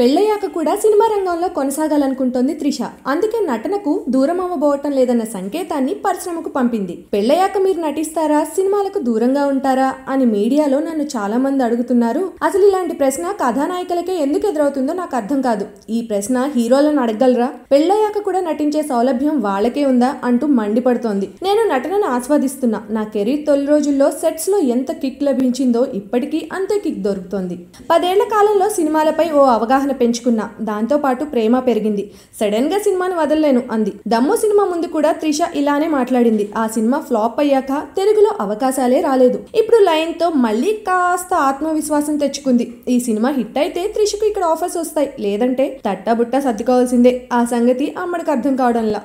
పెళ్ళయ్యాక కూడా సినిమా రంగంలో కొనసాగాలనుకుంటోంది త్రిష. అందుకే నటనకు దూరం అవ్వబోవటం లేదన్న సంకేతాన్ని పరిశ్రమకు పంపింది. పెళ్ళయ్యాక మీరు నటిస్తారా, సినిమాలకు దూరంగా ఉంటారా అని మీడియాలో నన్ను చాలా మంది అడుగుతున్నారు. అసలు ఇలాంటి ప్రశ్న కథానాయికలకే ఎందుకు ఎదురవుతుందో నాకు అర్థం కాదు. ఈ ప్రశ్న హీరోలను అడగలరా? పెళ్ళయ్యాక కూడా నటించే సౌలభ్యం వాళ్ళకే ఉందా అంటూ మండిపడుతోంది. నేను నటనను ఆస్వాదిస్తున్నా. నా కెరీర్ తొలి రోజుల్లో సెట్స్ లో ఎంత కిక్ లభించిందో ఇప్పటికీ అంతే కిక్ దొరుకుతోంది. 10 ఏళ్ల కాలంలో సినిమాలపై ఓ అవగాహన పెంచుకున్నా. దాంతో పాటు ప్రేమ పెరిగింది. సడన్ గా సినిమాను వదలలేను అంది. దమ్ము సినిమా ముందు కూడా త్రిష ఇలానే మాట్లాడింది. ఆ సినిమా ఫ్లాప్ అయ్యాక తెలుగులో అవకాశాలే రాలేదు. ఇప్పుడు లైన్ తో మళ్ళీ కాస్త ఆత్మవిశ్వాసం తెచ్చుకుంది. ఈ సినిమా హిట్ అయితే త్రిషకు ఇక్కడ ఆఫర్స్ వస్తాయి, లేదంటే తట్టబుట్ట సర్దుకోవాల్సిందే. ఆ సంగతి అమ్మడికి అర్థం కావడంలా.